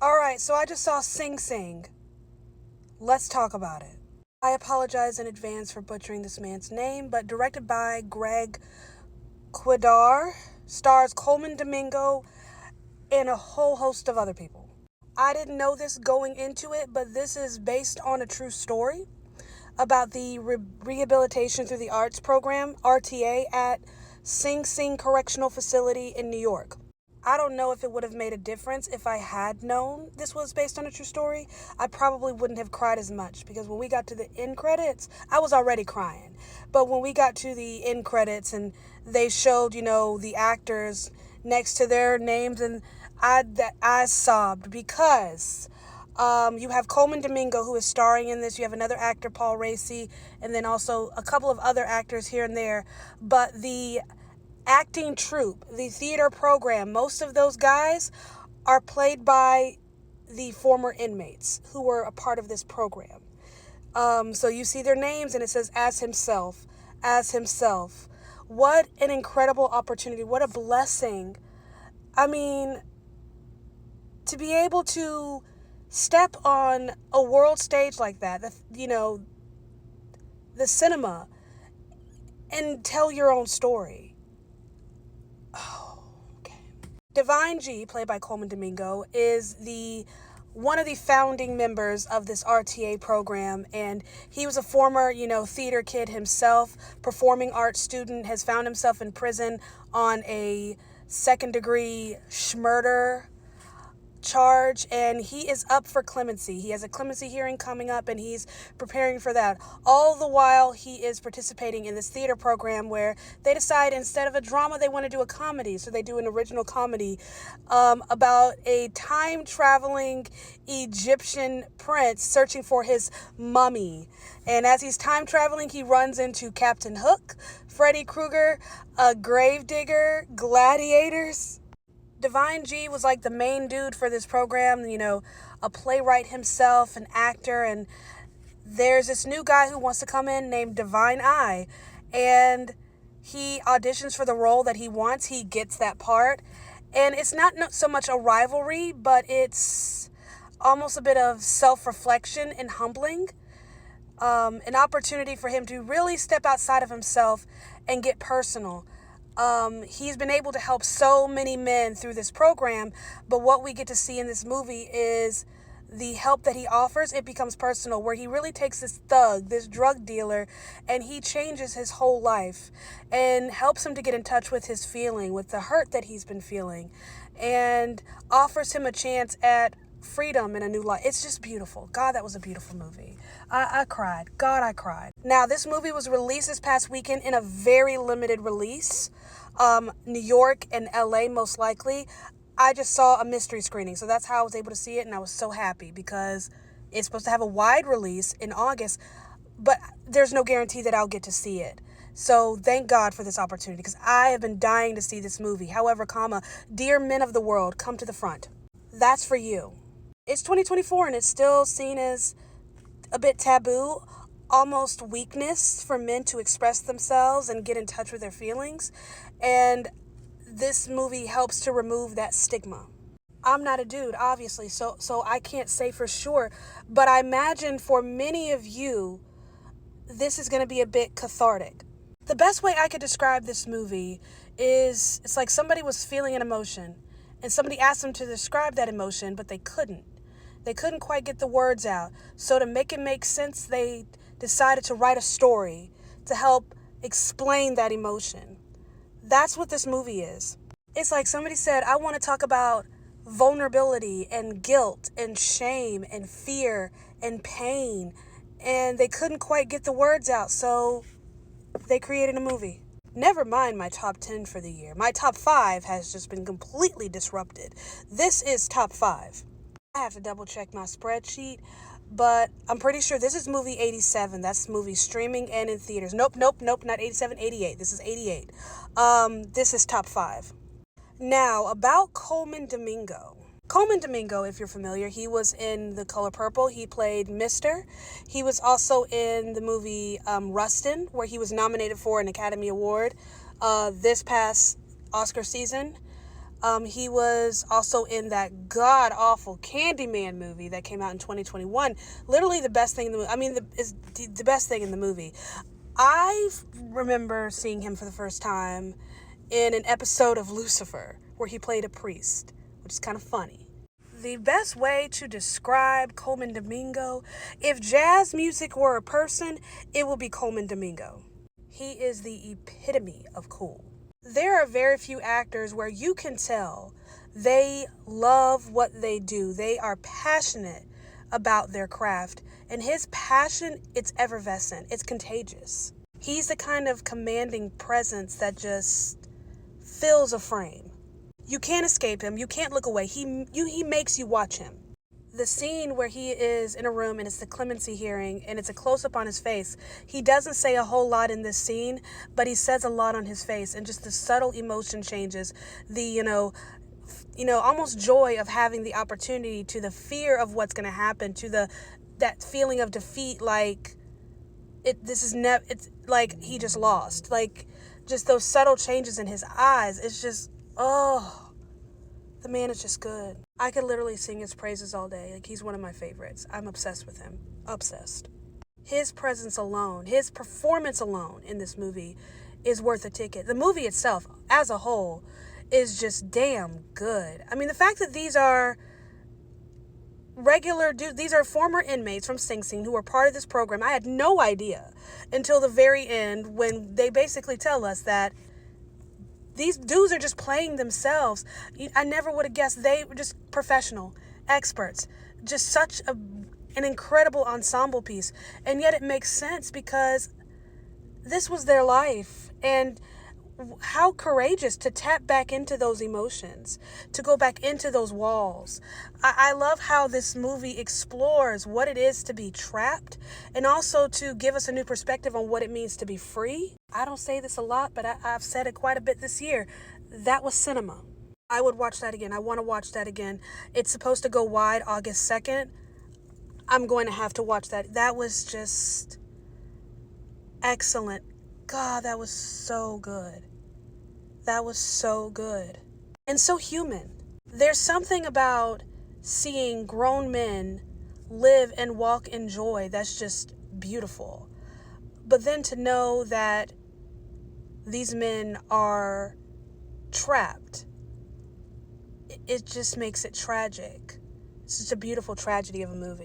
Alright, so I just saw Sing Sing. Let's talk about it. I apologize in advance for butchering this man's name, but directed by Greg Quidar, stars Colman Domingo and a whole host of other people. I didn't know this going into it, but this is based on a true story about the Rehabilitation Through the Arts program, RTA, at Sing Sing Correctional Facility in New York. I don't know if it would have made a difference if I had known this was based on a true story. I probably wouldn't have cried as much because when we got to the end credits, I was already crying. But when we got to the end credits and they showed, the actors next to their names, and I sobbed because you have Colman Domingo, who is starring in this. You have another actor, Paul Raci, and then also a couple of other actors here and there. But the acting troupe, the theater program, most of those guys are played by the former inmates who were a part of this program. So you see their names and it says as himself. What an incredible opportunity. What a blessing. I mean, to be able to step on a world stage like that, the cinema, and tell your own story. Oh, okay. Divine G, played by Colman Domingo, is one of the founding members of this RTA program, and he was a former, theater kid himself, performing arts student, has found himself in prison on a second-degree murder charge, and he is up for clemency. He has a clemency hearing coming up, and he's preparing for that. All the while, he is participating in this theater program where they decide instead of a drama, they want to do a comedy. So they do an original comedy about a time-traveling Egyptian prince searching for his mummy. And as he's time-traveling, he runs into Captain Hook, Freddy Krueger, a gravedigger, gladiators. Divine G was like the main dude for this program, a playwright himself, an actor, and there's this new guy who wants to come in named Divine I, and he auditions for the role that he wants. He gets that part, and it's not so much a rivalry, but it's almost a bit of self-reflection and humbling, an opportunity for him to really step outside of himself and get personal. He's been able to help so many men through this program, but what we get to see in this movie is the help that he offers. It becomes personal, where he really takes this thug, this drug dealer, and he changes his whole life and helps him to get in touch with his feeling, with the hurt that he's been feeling, and offers him a chance at freedom and a new life. It's just beautiful. God, that was a beautiful movie. I cried. God, I cried. Now, this movie was released this past weekend in a very limited release. New York and LA, most likely. I just saw a mystery screening, so that's how I was able to see it, and I was so happy because it's supposed to have a wide release in August, but there's no guarantee that I'll get to see it. So thank God for this opportunity, because I have been dying to see this movie. However, dear men of the world, come to the front. That's for you. It's 2024 and it's still seen as a bit taboo, almost weakness for men to express themselves and get in touch with their feelings. And this movie helps to remove that stigma. I'm not a dude, obviously, so I can't say for sure, but I imagine for many of you, this is going to be a bit cathartic. The best way I could describe this movie is it's like somebody was feeling an emotion and somebody asked them to describe that emotion, but they couldn't. They couldn't quite get the words out. So to make it make sense, they decided to write a story to help explain that emotion. That's what this movie is. It's like somebody said, I want to talk about vulnerability and guilt and shame and fear and pain. And they couldn't quite get the words out, so they created a movie. Never mind my top 10 for the year. My top 5 has just been completely disrupted. This is top 5. I have to double check my spreadsheet, but I'm pretty sure this is movie 87. That's movie streaming and in theaters. Nope, not 87, 88. This is 88. This is top 5. Now, about Colman Domingo. Colman Domingo, if you're familiar, he was in The Color Purple. He played Mr. He was also in the movie Rustin, where he was nominated for an Academy Award this past Oscar season. He was also in that god-awful Candyman movie that came out in 2021. Literally the best thing in the movie. I mean, the best thing in the movie. I remember seeing him for the first time in an episode of Lucifer where he played a priest, which is kind of funny. The best way to describe Colman Domingo, if jazz music were a person, it would be Colman Domingo. He is the epitome of cool. There are very few actors where you can tell they love what they do. They are passionate about their craft. And his passion, it's effervescent. It's contagious. He's the kind of commanding presence that just fills a frame. You can't escape him. You can't look away. He makes you watch him. The scene where he is in a room and it's the clemency hearing and it's a close-up on his face, he doesn't say a whole lot in this scene, but he says a lot on his face, and just the subtle emotion changes, the almost joy of having the opportunity, to the fear of what's going to happen, to that feeling of defeat, like it's like he just lost, like just those subtle changes in his eyes. It's just, oh, the man is just good. I could literally sing his praises all day. Like, he's one of my favorites. I'm obsessed with him. Obsessed. His presence alone, his performance alone in this movie is worth a ticket. The movie itself, as a whole, is just damn good. I mean, the fact that these are these are former inmates from Sing Sing who were part of this program, I had no idea until the very end, when they basically tell us that these dudes are just playing themselves. I never would have guessed. They were just professional, experts, just such an incredible ensemble piece. And yet it makes sense because this was their life. And how courageous to tap back into those emotions, to go back into those walls. I love how this movie explores what it is to be trapped, and also to give us a new perspective on what it means to be free. I don't say this a lot, but I've said it quite a bit this year. That was cinema. I would watch that again. I want to watch that again. It's supposed to go wide August 2nd. I'm going to have to watch that. That was just excellent. God, that was so good. That was so good. And so human. There's something about seeing grown men live and walk in joy that's just beautiful. But then to know that these men are trapped, it just makes it tragic. It's just a beautiful tragedy of a movie.